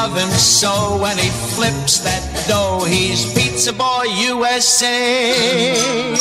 love him so. When he flips that dough, he's Pizza Boy USA.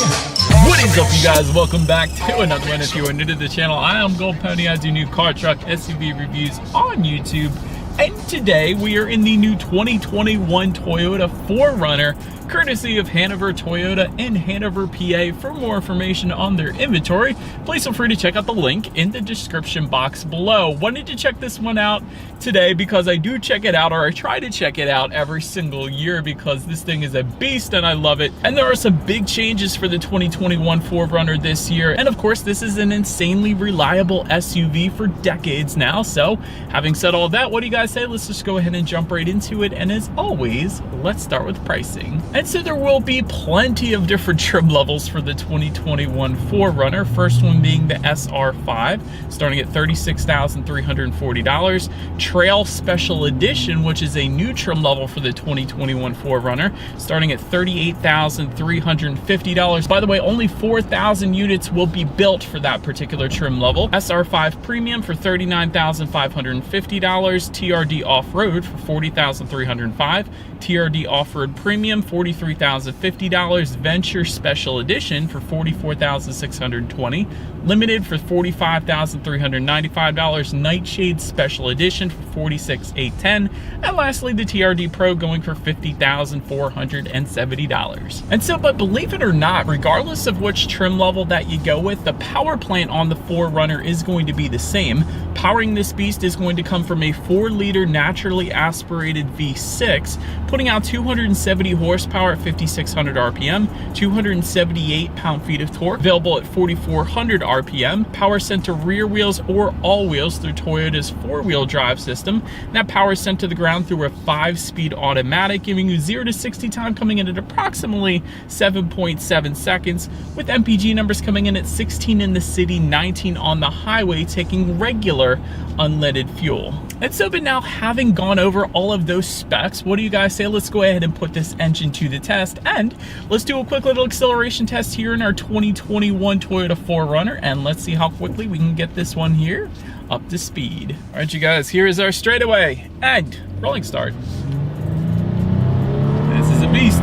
What is up, you guys? Welcome back to another one. If you are new to the channel, I am Gold Pony. I do new car, truck, SUV reviews on YouTube. And today we are in the new 2021 Toyota 4Runner, courtesy of Hanover Toyota in Hanover, PA. For more information on their inventory, please feel free to check out the link in the description box below. Wanted to check this one out today because I do check it out, or I try to check it out every single year, because this thing is a beast and I love it. And there are some big changes for the 2021 4Runner this year. And of course, this is an insanely reliable SUV for decades now. So having said all that, what do you guys say? Let's just go ahead and jump right into it. And as always, let's start with pricing. And so there will be plenty of different trim levels for the 2021 4Runner. First one being the SR5, starting at $36,340. Trail Special Edition, which is a new trim level for the 2021 4Runner, starting at $38,350. By the way, only 4,000 units will be built for that particular trim level. SR5 Premium for $39,550. TRD Off-Road for $40,305. TRD Off-Road Premium, $43,050. Venture Special Edition for $44,620. Limited for $45,395. Nightshade Special Edition for $46,810. And lastly, the TRD Pro going for $50,470. And so, but believe it or not, regardless of which trim level that you go with, the power plant on the 4Runner is going to be the same. Powering this beast is going to come from a 4-liter naturally aspirated V6, putting out 270 horsepower at 5,600 RPM, 278 pound-feet of torque, available at 4,400 RPM, power sent to rear wheels or all wheels through Toyota's 4-wheel drive system. And that power is sent to the ground through a 5-speed automatic, giving you 0 to 60 time coming in at approximately 7.7 seconds, with MPG numbers coming in at 16 in the city, 19 on the highway, taking regular unleaded fuel. And so, but now having gone over all of those specs, what do you guys say? Let's go ahead and put this engine to the test, and let's do a quick little acceleration test here in our 2021 Toyota 4Runner, and let's see how quickly we can get this one here up to speed. All right, you guys, here is our straightaway and rolling start. This is a beast.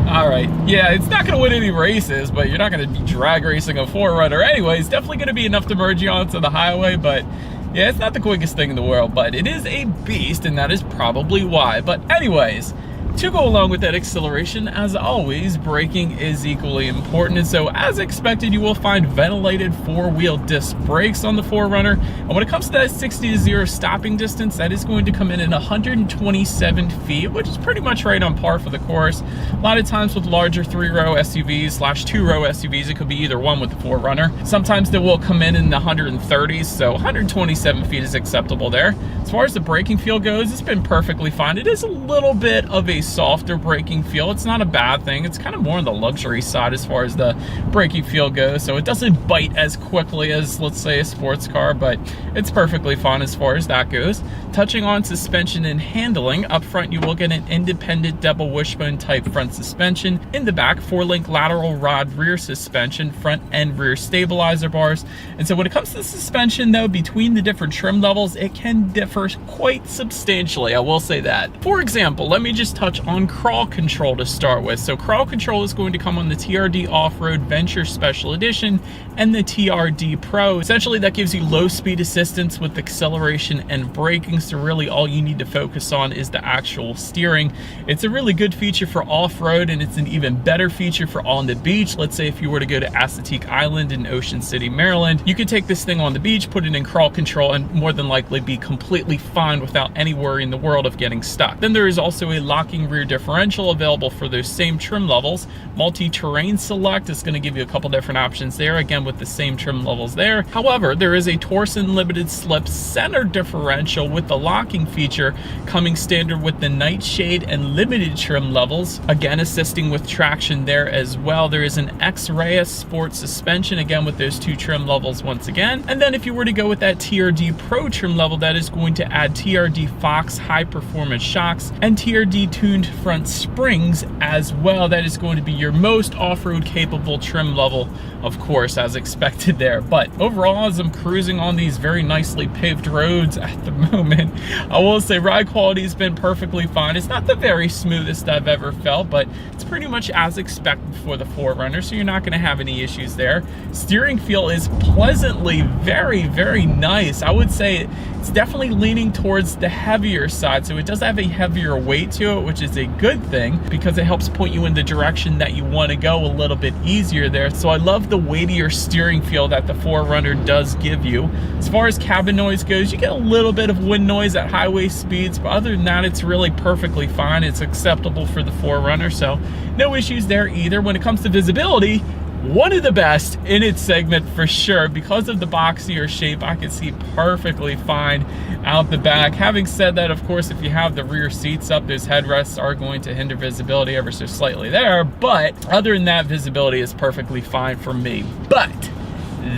All right, yeah, it's not gonna win any races, but you're not gonna be drag racing a 4Runner anyway. It's definitely gonna be enough to merge you onto the highway, but yeah, it's not the quickest thing in the world, but it is a beast, and that is probably why. But anyways, to go along with that acceleration, as always, braking is equally important. And so, as expected, you will find ventilated 4-wheel disc brakes on the 4Runner. And when it comes to that 60 to 0 stopping distance, that is going to come in at 127 feet, which is pretty much right on par for the course. A lot of times with larger 3-row SUVs / 2-row SUVs, it could be either one with the 4Runner. Sometimes they will come in the 130s, so 127 feet is acceptable there. As far as the braking feel goes, it's been perfectly fine. It is a little bit of a softer braking feel. It's not a bad thing. It's kind of more on the luxury side as far as the braking feel goes, so it doesn't bite as quickly as, let's say, a sports car, but it's perfectly fine as far as that goes. Touching on suspension and handling, up front you will get an independent double wishbone type front suspension. In the back, 4-link lateral rod rear suspension, front and rear stabilizer bars. And so when it comes to the suspension though, between the different trim levels, it can differ quite substantially, I will say that. For example, let me just touch on crawl control to start with. So crawl control is going to come on the TRD Off-Road Venture Special Edition and the TRD Pro. Essentially, that gives you low speed assistance with acceleration and braking, so really all you need to focus on is the actual steering. It's a really good feature for off-road, and it's an even better feature for on the beach. Let's say if you were to go to Assateague Island in Ocean City, Maryland, you could take this thing on the beach, put it in crawl control, and more than likely be completely fine without any worry in the world of getting stuck. Then there is also a locking rear differential available for those same trim levels. Multi-terrain select is going to give you a couple different options there, again with the same trim levels there. However, there is a torsion limited slip center differential with the locking feature coming standard with the nightshade and limited trim levels, again assisting with traction there as well. There is an X-Ray sport suspension, again with those two trim levels once again. And then if you were to go with that TRD Pro trim level, that is going to add TRD Fox high performance shocks and TRD 2 tuned front springs as well. That is going to be your most off-road capable trim level, of course, as expected there. But overall, as I'm cruising on these very nicely paved roads at the moment, I will say ride quality has been perfectly fine. It's not the very smoothest I've ever felt, but it's pretty much as expected for the 4Runner, so you're not going to have any issues there. Steering feel is pleasantly very, very nice. I would say it's definitely leaning towards the heavier side, so it does have a heavier weight to it, which is a good thing because it helps point you in the direction that you want to go a little bit easier there. So I love the weightier steering feel that the 4Runner does give you. As far as cabin noise goes, you get a little bit of wind noise at highway speeds, but other than that, it's really perfectly fine. It's acceptable for the 4Runner, so no issues there either. When it comes to visibility, one of the best in its segment for sure. Because of the boxier shape, I can see perfectly fine out the back. Having said that, of course, if you have the rear seats up, those headrests are going to hinder visibility ever so slightly there, but other than that, visibility is perfectly fine for me. But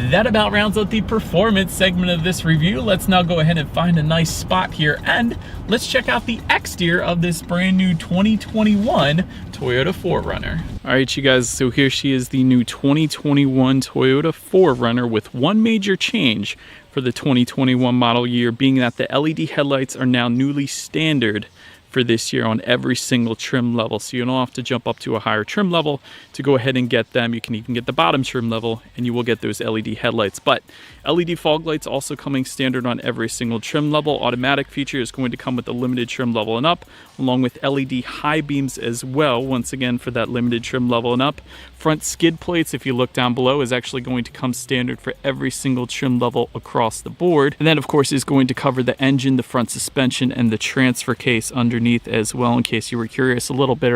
that about rounds out the performance segment of this review. Let's now go ahead and find a nice spot here and let's check out the exterior of this brand new 2021 Toyota 4Runner. All right, you guys, so here she is, the new 2021 Toyota 4Runner with one major change for the 2021 model year, being that the LED headlights are now newly standard for this year on every single trim level. So you don't have to jump up to a higher trim level to go ahead and get them. You can even get the bottom trim level and you will get those LED headlights. But LED fog lights also coming standard on every single trim level. Automatic feature is going to come with the limited trim level and up, along with LED high beams as well, once again for that limited trim level and up. Front skid plates, if you look down below, is actually going to come standard for every single trim level across the board. And then, of course, is going to cover the engine, the front suspension, and the transfer case underneath as well, in case you were curious. A little bit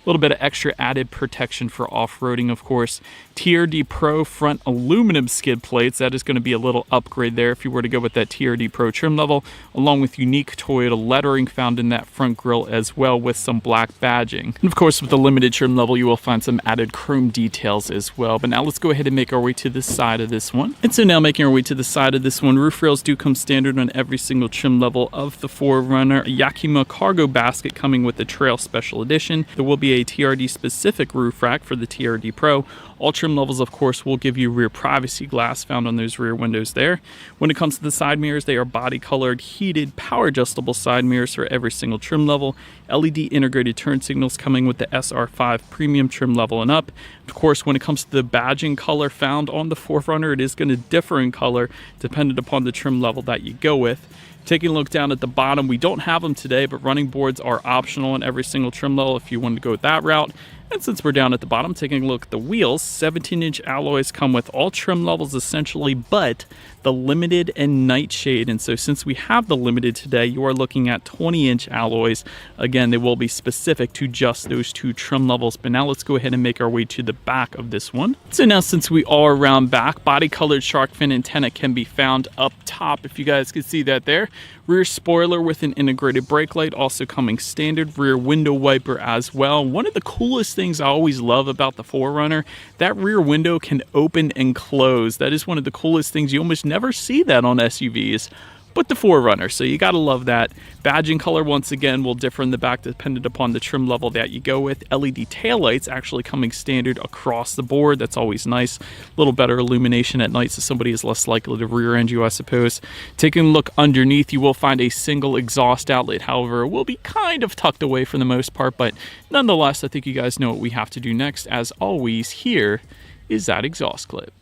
of extra added protection for off-roading, of course. TRD Pro front aluminum skid plates. That is going to be a little upgrade there if you were to go with that TRD Pro trim level, along with unique Toyota lettering found in that front grille as well, with some black badging. And of course, with the limited trim level, you will find some added chrome details as well. But now let's go ahead and make our way to the side of this one. And so now making our way to the side of this one, roof rails do come standard on every single trim level of the 4Runner. A Yakima cargo basket coming with the Trail Special Edition. There will be a TRD specific roof rack for the TRD Pro. All trim levels, of course, will give you rear privacy glass found on those rear windows there. When it comes to the side mirrors, they are body colored, heated, power adjustable side mirrors for every single trim level. LED integrated turn signals coming with the SR5 premium trim level and up. Of course, when it comes to the badging color found on the 4Runner, it is going to differ in color dependent upon the trim level that you go with. Taking a look down at the bottom, we don't have them today, but running boards are optional in every single trim level if you wanted to go that route. And since we're down at the bottom, taking a look at the wheels, 17-inch alloys come with all trim levels essentially, but the limited and nightshade. And so since we have the limited today, you are looking at 20-inch alloys. Again, they will be specific to just those two trim levels. But now let's go ahead and make our way to the back of this one. So now since we are around back, body colored shark fin antenna can be found up top, if you guys can see that there. Rear spoiler with an integrated brake light also coming standard. Rear window wiper as well. One of the coolest things I always love about the 4Runner, that rear window can open and close. That is one of the coolest things. You almost never see that on SUVs, but the 4Runner, so you gotta love that. Badging color, once again, will differ in the back dependent upon the trim level that you go with. LED taillights actually coming standard across the board. That's always nice. A little better illumination at night, so somebody is less likely to rear end you, I suppose. Taking a look underneath, you will find a single exhaust outlet. However, it will be kind of tucked away for the most part, but nonetheless, I think you guys know what we have to do next. As always, here is that exhaust clip.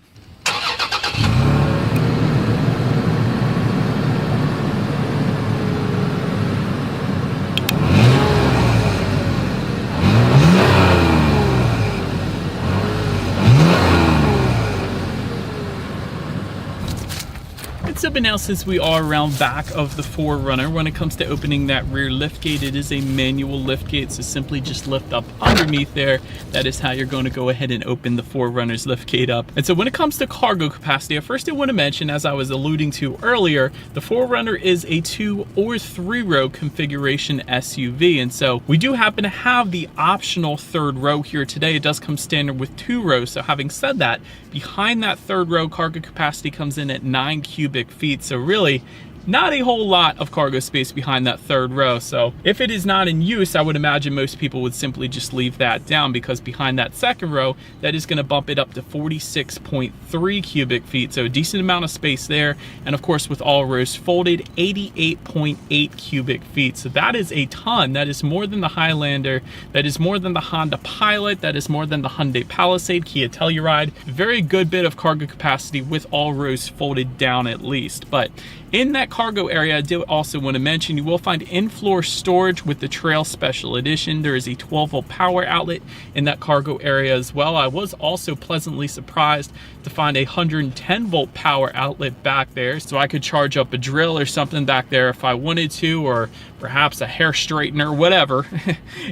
So, but now since we are around back of the 4Runner, when it comes to opening that rear lift gate, it is a manual lift gate, so simply just lift up underneath there. That is how you're going to go ahead and open the 4Runner's lift gate up. And so when it comes to cargo capacity, I first did want to mention, as I was alluding to earlier, the 4Runner is a 2 or 3 row configuration SUV, and so we do happen to have the optional 3rd row here today. It does come standard with 2 rows. So having said that, behind that 3rd row, cargo capacity comes in at 9 cubic feet. So really, not a whole lot of cargo space behind that third row. So if it is not in use, I would imagine most people would simply just leave that down, because behind that second row, that is going to bump it up to 46.3 cubic feet. So a decent amount of space there. And of course, with all rows folded, 88.8 cubic feet. So that is a ton. That is more than the Highlander. That is more than the Honda Pilot. That is more than the Hyundai Palisade, Kia Telluride. Very good bit of cargo capacity with all rows folded down at least. But in that cargo area, I do also want to mention, you will find in-floor storage with the Trail Special Edition. There is a 12-volt power outlet in that cargo area as well. I was also pleasantly surprised to find a 110-volt power outlet back there, so I could charge up a drill or something back there if I wanted to, or perhaps a hair straightener, whatever.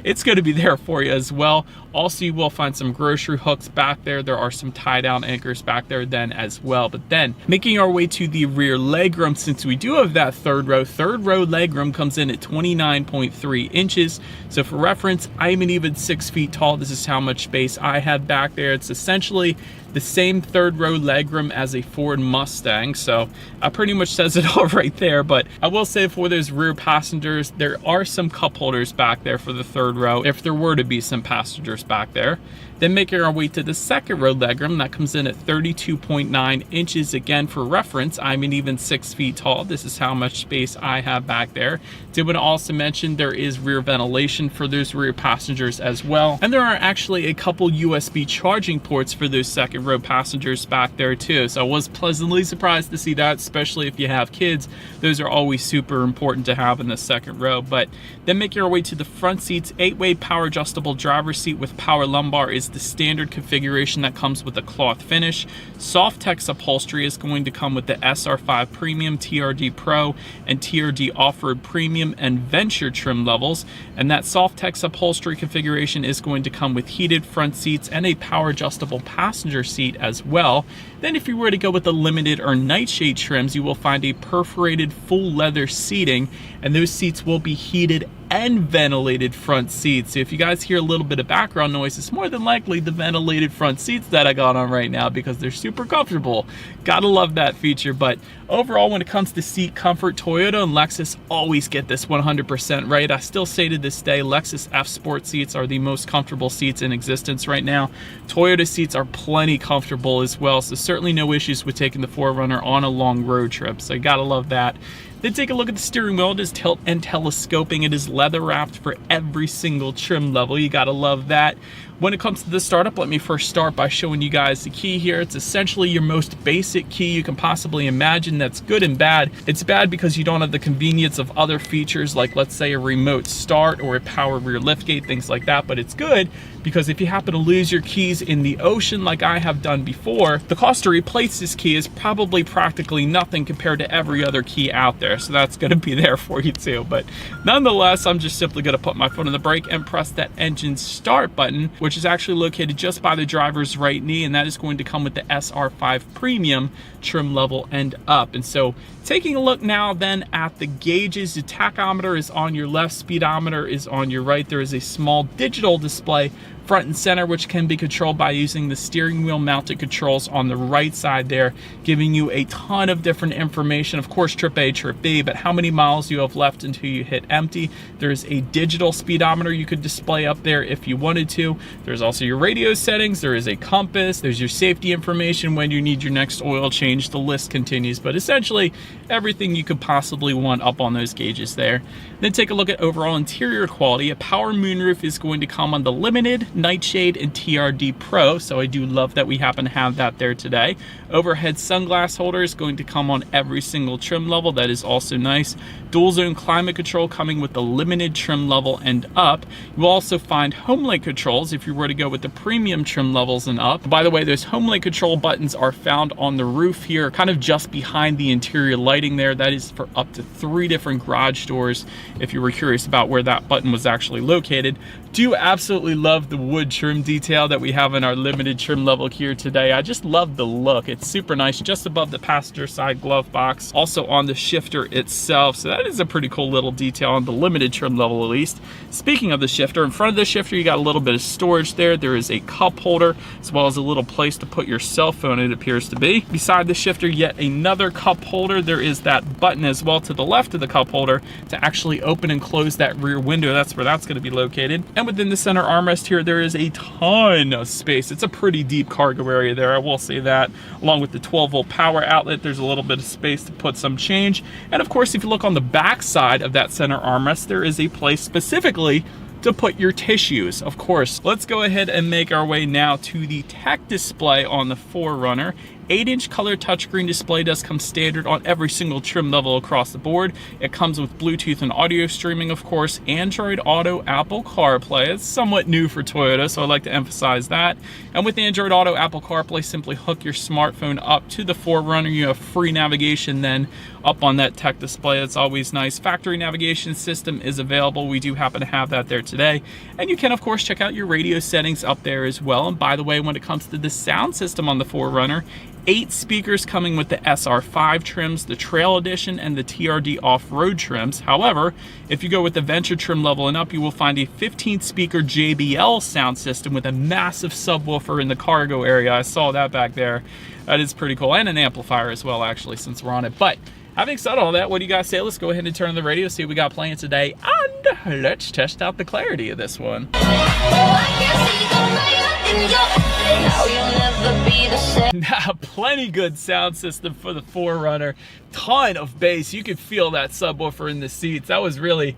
It's going to be there for you as well. Also, you will find some grocery hooks back there. There are some tie-down anchors back there then as well. But then, making our way to the rear legroom, since we do have that third row legroom comes in at 29.3 inches. So for reference, I'm an even 6 feet tall. This is how much space I have back there. It's essentially the same third row legroom as a Ford Mustang, so pretty much says it all right there. But I will say, for those rear passengers, there are some cup holders back there for the third row, if there were to be some passengers back there. Then making our way to the second row legroom, that comes in at 32.9 inches. Again, for reference, I'm an even 6 feet tall. This is how much space I have back there. Did want to also mention there is rear ventilation for those rear passengers as well. And there are actually a couple USB charging ports for those second row passengers back there too. So I was pleasantly surprised to see that, especially if you have kids. Those are always super important to have in the second row. But then making our way to the front seats, 8-way power adjustable driver's seat with power lumbar is the standard configuration that comes with a cloth finish. Softex upholstery is going to come with the SR5 Premium, TRD Pro, and TRD Off-Road Premium and Venture trim levels. And that Softex upholstery configuration is going to come with heated front seats and a power adjustable passenger seat as well. Then if you were to go with the limited or nightshade trims, you will find a perforated full leather seating, and those seats will be heated and ventilated front seats. So if you guys hear a little bit of background noise, it's more than likely the ventilated front seats that I got on right now, because they're super comfortable. Gotta love that feature. But overall, when it comes to seat comfort, Toyota and Lexus always get this 100% right. I still say to this day, Lexus F Sport seats are the most comfortable seats in existence right now. Toyota seats are plenty comfortable as well, so certainly no issues with taking the 4Runner on a long road trip. So you gotta love that. Then take a look at the steering wheel. It is tilt and telescoping. It is leather wrapped for every single trim level. You gotta love that. When it comes to the startup, let me first start by showing you guys the key here. It's essentially your most basic key you can possibly imagine. That's good and bad. It's bad because you don't have the convenience of other features like, let's say, a remote start or a power rear liftgate, things like that. But it's good because if you happen to lose your keys in the ocean like I have done before, the cost to replace this key is probably practically nothing compared to every other key out there. So that's going to be there for you too. But nonetheless, I'm just simply going to put my foot on the brake and press that engine start button, which is actually located just by the driver's right knee, and that is going to come with the SR5 Premium trim level and up. And so taking a look now then at the gauges, the tachometer is on your left, speedometer is on your right. There is a small digital display front and center, which can be controlled by using the steering wheel mounted controls on the right side there, giving you a ton of different information. Of course, trip A, trip B, but how many miles you have left until you hit empty. There's a digital speedometer you could display up there if you wanted to. There's also your radio settings. There is a compass. There's your safety information when you need your next oil change. The list continues, but essentially everything you could possibly want up on those gauges there. Then take a look at overall interior quality. A power moonroof is going to come on the Limited, Nightshade, and TRD Pro, so I do love that we happen to have that there today. Overhead sunglass holder is going to come on every single trim level. That is also nice. Dual zone climate control coming with the Limited trim level and up. You will also find home link controls if you were to go with the premium trim levels and up. By the way, those home link control buttons are found on the roof here, kind of just behind the interior lighting there. That is for up to 3 different garage doors if you were curious about where that button was actually located. do absolutely love the wood trim detail that we have in our limited trim level here today. I just love the look. It's super nice just above the passenger side glove box, also on the shifter itself. So that is a pretty cool little detail on the limited trim level at least. Speaking of the shifter, in front of the shifter you got a little bit of storage there. There is a cup holder as well as a little place to put your cell phone, it appears to be. Beside the shifter, yet another cup holder. There is that button as well to the left of the cup holder to actually open and close that rear window. That's where that's going to be located. And within the center armrest here, there is a ton of space. It's a pretty deep cargo area there, I will say that. Along with the 12-volt power outlet, there's a little bit of space to put some change. And of course, if you look on the back side of that center armrest, there is a place specifically to put your tissues, of course. Let's go ahead and make our way now to the tech display on the 4Runner. 8-inch color touchscreen display does come standard on every single trim level across the board. It comes with Bluetooth and audio streaming, of course, Android Auto, Apple CarPlay. It's somewhat new for Toyota, so I like to emphasize that. And with Android Auto, Apple CarPlay, simply hook your smartphone up to the 4Runner. You have free navigation then up on that tech display. It's always nice. Factory navigation system is available. We do happen to have that there today. And you can, of course, check out your radio settings up there as well. And by the way, when it comes to the sound system on the 4Runner, 8 speakers coming with the SR5 trims, the Trail Edition, and the TRD off-road trims. However, if you go with the Venture trim level and up, you will find a 15-speaker JBL sound system with a massive subwoofer in the cargo area. I saw that back there. That is pretty cool. And an amplifier as well, actually, since we're on it. But having said all that, what do you guys say? Let's go ahead and turn on the radio, see what we got playing today, and let's test out the clarity of this one. Now, plenty good sound system for the 4Runner. Ton of bass. You could feel that subwoofer in the seats. That was really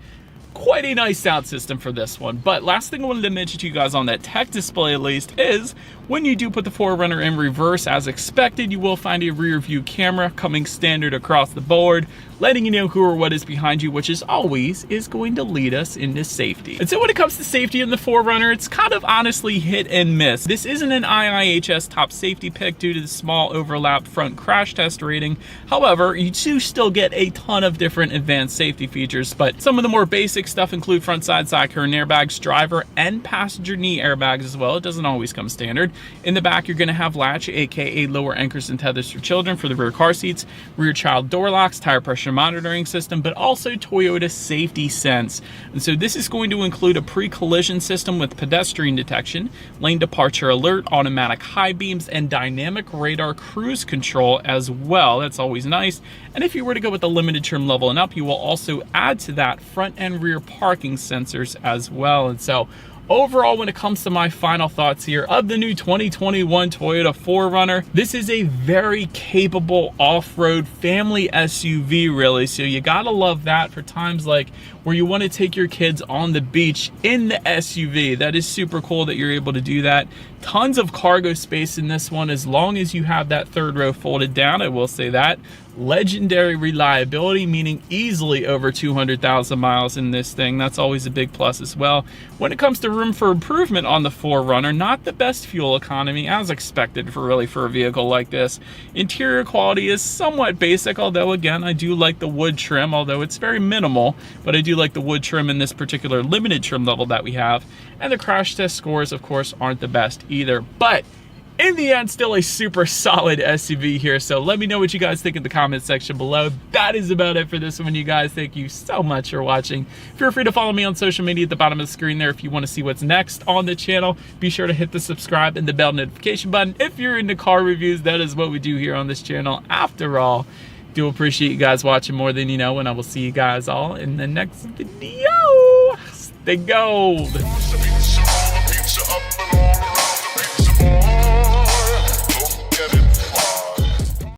quite a nice sound system for this one. But last thing I wanted to mention to you guys on that tech display at least is when you do put the 4Runner in reverse as expected, you will find a rear view camera coming standard across the board, letting you know who or what is behind you, which is always going to lead us into safety. And so when it comes to safety in the 4Runner, it's kind of honestly hit and miss. This isn't an IIHS top safety pick due to the small overlap front crash test rating. However, you do still get a ton of different advanced safety features, but some of the more basic stuff include front side curtain airbags, driver and passenger knee airbags as well. It doesn't always come standard. In the back, you're going to have latch, aka lower anchors and tethers for children for the rear car seats, rear child door locks, tire pressure monitoring system, but also Toyota Safety Sense. And so this is going to include a pre-collision system with pedestrian detection, lane departure alert, automatic high beams, and dynamic radar cruise control as well. That's always nice. And if you were to go with the limited trim level and up, you will also add to that front and rear parking sensors as well. And so overall, when it comes to my final thoughts here of the new 2021 Toyota 4Runner, this is a very capable off-road family SUV, really. So you gotta love that for times like where you want to take your kids on the beach in the SUV. That is super cool that you're able to do that. Tons of cargo space in this one as long as you have that third row folded down, I will say that. Legendary reliability, meaning easily over 200,000 miles in this thing. That's always a big plus as well. When it comes to room for improvement on the 4Runner, not the best fuel economy as expected for a vehicle like this. Interior quality is somewhat basic, although again, I do like the wood trim, although it's very minimal, but I do like the wood trim in this particular limited trim level that we have. And the crash test scores, of course, aren't the best either. But in the end, still a super solid SUV here. So let me know what you guys think in the comment section below. That is about it for this one, you guys. Thank you so much for watching. Feel free to follow me on social media at the bottom of the screen there if you want to see what's next on the channel. Be sure to hit the subscribe and the bell notification button. If you're into car reviews, that is what we do here on this channel. After all, do appreciate you guys watching more than you know, and I will see you guys all in the next video. Stay gold.